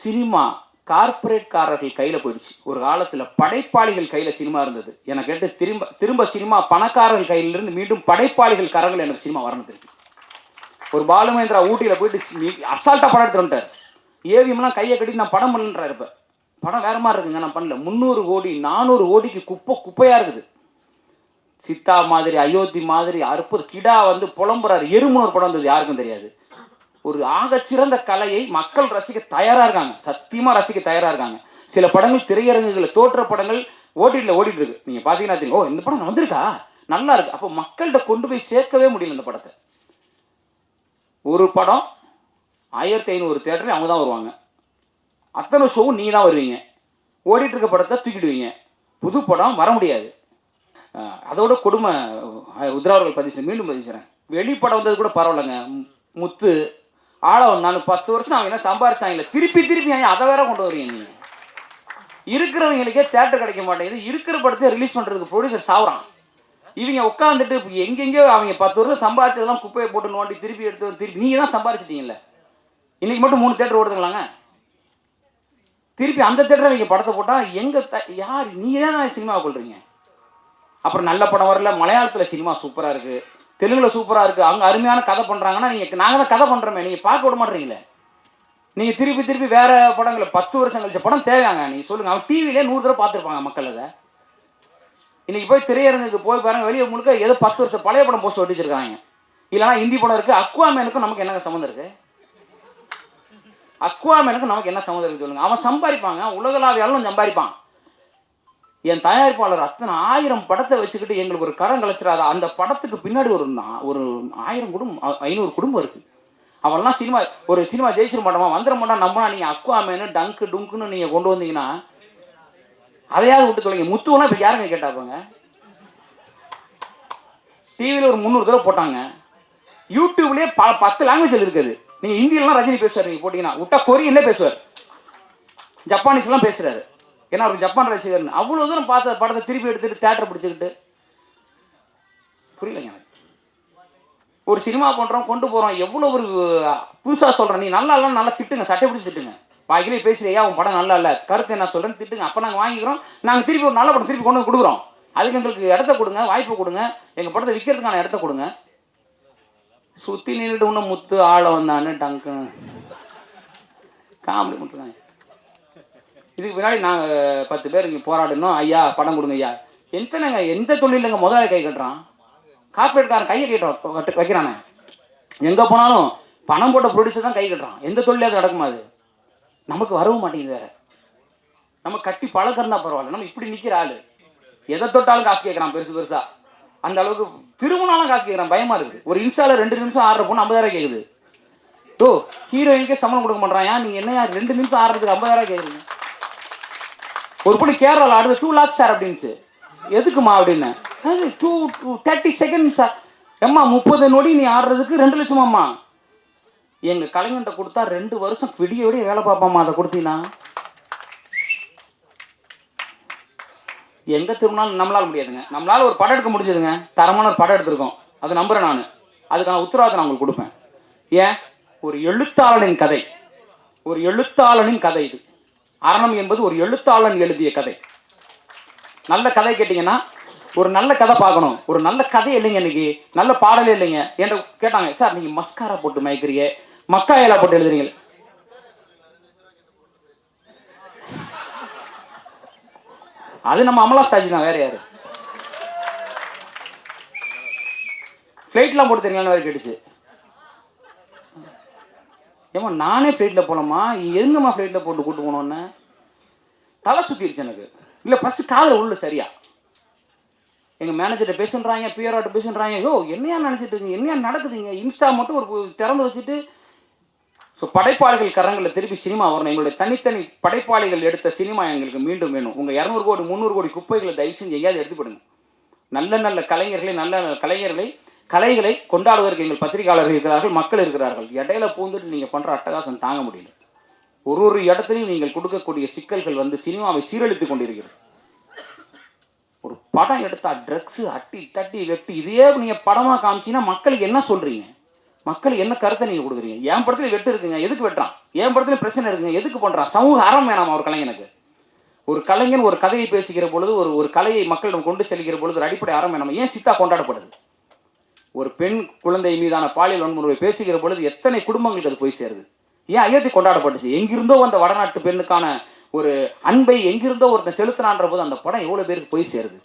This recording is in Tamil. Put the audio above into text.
சினிமா கார்ப்பரேட்காரர்கள் கையில் போயிடுச்சு. ஒரு காலத்தில் படைப்பாளிகள் கையில் சினிமா இருந்தது. எனக்கு கேட்டு திரும்ப திரும்ப சினிமா பணக்காரர்கள் கையிலிருந்து மீண்டும் படைப்பாளிகள் கரங்கள் எனக்கு சினிமா வரணும் திருப்பி. ஒரு பாலுமேந்திரா ஊட்டியில் போயிட்டு அசால்ட்டாக படம் எடுத்துட்டு வந்துட்டார். ஏவிஎம்லாம் கையை கட்டி நான் படம் பண்ணுறாரு. இப்போ படம் வேற மாதிரி இருக்குங்க, நான் பண்ணல. 300 கோடி 400 கோடிக்கு குப்பையாக இருக்குது. சித்தா மாதிரி, அயோத்தி மாதிரி, அற்புத கிடா வந்து புலம்புறாரு. எறும்புன்னு ஒரு படம் வந்தது, யாருக்கும் தெரியாது. ஒரு ஆகச்சிறந்த கலையை மக்கள் ரசிக்க தயாராக இருக்காங்க, சத்தியமாக ரசிக்க தயாராக இருக்காங்க. சில படங்கள் திரையரங்குகளில் தோற்ற படங்கள் ஓடிடியில் ஓடிட்டு இருக்கு. நீங்கள் பார்த்தீங்கன்னா தெரியும், ஓ இந்த படம் வந்திருக்கா, நல்லா இருக்கு. அப்போ மக்கள்கிட்ட கொண்டு போய் சேர்க்கவே முடியல இந்த படத்தை. ஒரு படம் 1500 தேட்டரில் அவங்க தான் வருவாங்க. அத்தனை ஷோவும் நீங்கள் தான் வருவீங்க. ஓடிட்டு இருக்க படத்தை தூக்கிடுவீங்க. புது படம் வர முடியாது. அதோட கொடுமை உதிராவர்கள் பதிவு மீண்டும் பதிச்சுறேன். வெளிப்படம் வந்தது கூட பரவாயில்லைங்க. முத்து ஆழம் நான் 10 வருஷம் அவங்க என்ன சம்பாரிச்சாங்க, திருப்பி அதை வேற கொண்டு வருவீங்க. நீங்கள் இருக்கிறவங்களுக்கே தேட்டர் கிடைக்க மாட்டேங்குது. இருக்கிற படத்தை ரிலீஸ் பண்ணுறதுக்கு ப்ரொடியூசர் சாவுறான். இவங்க உட்காந்துட்டு எங்கெங்கேயோ அவங்க 10 வருஷம் சம்பாரிச்சதெல்லாம் குப்பையை போட்டு நோண்டி திருப்பி எடுத்து திருப்பி நீங்கள் தான் சம்பாரிச்சிட்டீங்கல்ல. இன்றைக்கி மட்டும் 3 தேட்டர் ஓடுதுங்களாங்க. திருப்பி அந்த தேட்டரை நீங்கள் படத்தை போட்டால் யார் நீங்கள் தான் சினிமாவை கொள்றீங்க. அப்புறம் நல்ல படம் வரல. மலையாளத்தில் சினிமா சூப்பராக இருக்குது, தெலுங்கில் சூப்பராக இருக்குது, அவங்க அருமையான கதை பண்ணுறாங்கன்னா நாங்கள் தான் கதை பண்ணுறோமே, நீங்கள் பார்க்க விட மாட்டீங்களே. நீங்கள் திருப்பி வேறு படங்களை 10 வருஷம் கழிச்ச படம் தேவையாங்க. நீங்கள் சொல்லுங்கள். அவன் டிவிலே 100 தடவை பார்த்துருப்பாங்க மக்கள். அதை இன்றைக்கி போய் திரையரங்குக்கு போய் பாருங்கள், வெளியே முழுக்க ஏதோ 10 வருஷம் பழைய படம் போஸ்ட் ஒட்டி வச்சிருக்காங்க. இல்லைனா ஹிந்தி படம் இருக்குது. அக்வாமேனுக்கும் நமக்கு என்னங்க சம்மந்தம் இருக்குது? அக்வாமேனுக்கும் நமக்கு என்ன சம்மந்தம் இருக்குது சொல்லுங்கள். அவன் சம்பாதிப்பாங்க, உலகளாவியாலும் சம்பாதிப்பான். என் தயாரிப்பாளர் அத்தனை 1000 படத்தை வச்சுக்கிட்டு எங்களுக்கு ஒரு கடன் கழிச்சிடாத. அந்த படத்துக்கு பின்னாடி ஒரு 1000 குடும்பம் 500 குடும்பம் இருக்குது. அவெல்லாம் ஒரு சினிமா ஜெயிச்சிட மாட்டோமா, வந்துட மாட்டோம். நம்மனா நீங்கள் அக்வாமேனு டங்கு டுங்குன்னு நீங்கள் கொண்டு வந்தீங்கன்னா அதையாவது விட்டு தொலைங்க. முத்துவெல்லாம் இப்போ யாருங்க கேட்டாப்பாங்க. டிவியில் ஒரு 300 தடவை போட்டாங்க. யூடியூப்லேயே 10 லாங்குவேஜில் இருக்குது. நீங்கள் ஹிந்தியிலலாம் ரஜினி பேசுவார், நீங்கள் போட்டிங்கன்னா விட்டா கொரியன்லேயே பேசுவார், ஜப்பானீஸ்லாம் பேசுகிறாரு. ஏன்னா அவர் ஜப்பான் ரசிகர்னு. அவ்வளோ தூரம் பார்த்த படத்தை திருப்பி எடுத்துகிட்டு தேட்டரை பிடிச்சிக்கிட்டு புரியலைங்க எனக்கு. ஒரு சினிமா பண்ணுறோம், கொண்டு போகிறோம், எவ்வளோ ஒரு புதுசாக சொல்கிறேன். நீ நல்லா இல்லைன்னு நல்லா திட்டுங்க, சட்டை பிடிச்சி திட்டுங்க. வாய்க்கிலே பேசுறியா, உன் படம் நல்லா இல்லை, கருத்து என்ன சொல்கிறேன்னு திட்டுங்க. அப்போ நாங்கள் வாங்கிக்கிறோம். நாங்கள் திருப்பி ஒரு நல்ல படம் திருப்பி கொண்டு வந்து கொடுக்குறோம். அதுக்கு எங்களுக்கு இடத்த கொடுங்க, வாய்ப்பு கொடுங்க, எங்கள் படத்தை விற்கிறதுக்கான இடத்த கொடுங்க. சுற்றி நின்றுட்டு இன்னும் முத்து ஆழம் வந்தான்னு டங்கு காமெடி பண்ணுறாங்க. இதுக்கு பின்னாடி நாங்கள் 10 பேர் இங்கே போராடணும். ஐயா படம் கொடுங்க ஐயா. எந்த தொழிலுங்க முதலாளி கை கட்டுறான்? கார்பரேட்காரன் கையை வைக்கிறானே. எங்கே போனாலும் பணம் போட்ட ப்ரொடியூசர் தான் கை கட்டுறான். எந்த தொழிலாவது நடக்குமா? அது நமக்கு வரவும் மாட்டேங்குது. வேறு நம்ம கட்டி பழக்கிறதா பரவாயில்ல. நம்ம இப்படி நிற்கிற ஆள் எதை தொட்டாலும் காசு கேட்குறான் பெருசாக. அந்த அளவுக்கு திருமணாலும் காசு கேட்குறான். பயமாக இருக்குது. ஒரு இன்ஸ்டாவில் 2 நிமிஷம் ஆடுற பொண்ணு 50,000 கேட்குது. ஓ ஹீரோயினுக்கே சம்பளம் கொடுக்க மாட்டான். நீங்கள் என்ன 2 நிமிஷம் ஆடுறதுக்கு 50,000 கேட்குறீங்க? ஒரு பொண்ணு கேரளாவில் ஆடுது 2 lakhs சார் அப்படின்ச்சு. எதுக்குமா அப்படின்னு. 30 seconds சார். எம்மா 30 நொடி நீ ஆடுறதுக்கு 2 லட்சமாம்மா. எங்கள் கலைஞன்ட்ட கொடுத்தா 2 வருஷம் விடிய வேலை பார்ப்பாம்மா. அதை கொடுத்தீங்கன்னா எங்கே திரும்பினாலும் நம்மளால் முடியாதுங்க. நம்மளால் ஒரு படம் எடுக்க முடிஞ்சதுங்க. தரமான ஒரு படம் எடுத்திருக்கோம், அதை நம்புகிறேன் நான். அதுக்கான உத்தரவாதத்தை நான் உங்களுக்கு கொடுப்பேன். ஏன்? ஒரு எழுத்தாளனின் கதை, ஒரு எழுத்தாளனின் கதை இது. அரணம் என்பது ஒரு எழுத்தாளன் எழுதிய கதை. நல்ல கதை கேட்டிங்கன்னா ஒரு நல்ல கதை பார்க்கணும். ஒரு நல்ல கதை இல்லைங்க, இன்னைக்கு நல்ல பாடலே இல்லைங்க. என்கிட்ட கேட்டாங்க, சார் நீங்கள் மஸ்காரா போட்டு மயக்கிறீங்க, மக்காயலா போட்டு எழுதுறீங்க. அது நம்ம அமலா சாஜி தான், வேற யாரு? ஃப்ளைட்லாம் போட்டு தெரியுங்களா வேறு கேட்டுச்சு. ஏமா நானே ஃப்ளைட்டில் போகலாமா, எங்கம்மா ஃப்ளைட்டில் போட்டு கூட்டு போனோன்னு தலை சுற்றிருச்சு எனக்கு. இல்லை ஃபஸ்ட்டு காதில் உள்ள சரியா. எங்கள் மேனேஜர்கிட்ட பேசுன்றாங்க, பிஆர்ஓட்ட பேசுன்றாங்க. யோ என்னையா நினச்சிட்டு இருக்கீங்க, என்னையா நடக்குதுங்க? இன்ஸ்டா மட்டும் ஒரு திறந்து வச்சுட்டு. ஸோ படைப்பாளிகள் கரங்களில் திருப்பி சினிமா வரணும். எங்களுடைய தனித்தனி படைப்பாளிகள் எடுத்த சினிமா எங்களுக்கு மீண்டும் வேணும். உங்கள் 200 கோடி 300 கோடி குப்பைகளை தயவு செஞ்சு எங்கேயாவது எடுத்துப்படுங்க. நல்ல நல்ல கலைஞர்களை, நல்ல கலைஞர்களை, கலைகளை கொண்டாடுவதற்கு எங்கள் பத்திரிகையாளர்கள் இருக்கிறார்கள், மக்கள் இருக்கிறார்கள். இடையில பூந்துட்டு நீங்கள் பண்ணுற அட்டகாசம் தாங்க முடியல. ஒரு இடத்துலையும் நீங்கள் கொடுக்கக்கூடிய சிக்கல்கள் வந்து சினிமாவை சீரழித்து கொண்டிருக்கிறது. ஒரு படம் எடுத்தால் ட்ரக்ஸு அட்டி தட்டி வெட்டி இதையே நீங்கள் படமாக காமிச்சிங்கன்னா மக்களுக்கு என்ன சொல்கிறீங்க? மக்கள் என்ன கருத்தை நீங்கள் கொடுக்குறீங்க? என் படத்துல வெட்டு இருக்குங்க, எதுக்கு வெட்டுறான்? என் படத்துல பிரச்சனை இருக்குங்க, எதுக்கு பண்ணுறான்? சமூக அறம் வேணாமா ஒரு கலைஞனுக்கு? ஒரு கலைஞன் ஒரு கதையை பேசுகிற பொழுது, ஒரு கலையை மக்களிடம் கொண்டு செல்கிற பொழுது ஒரு அடிப்படை அறம் வேணாமா? ஏன் சித்தா கொண்டாடப்படுது? ஒரு பெண் குழந்தை மீதான பாலியல் வன்முறை பேசுகிற பொழுது எத்தனை குடும்பங்களுக்கு அது போய் சேருது? ஏன் அயோத்தி கொண்டாடப்பட்டுச்சு? எங்கிருந்தோ வந்த வடநாட்டு பெண்ணுக்கான ஒரு அன்பை எங்கிருந்தோ ஒருத்தன் செலுத்தினான்ற போது அந்த படம் எவ்வளோ பேருக்கு போய் சேருது?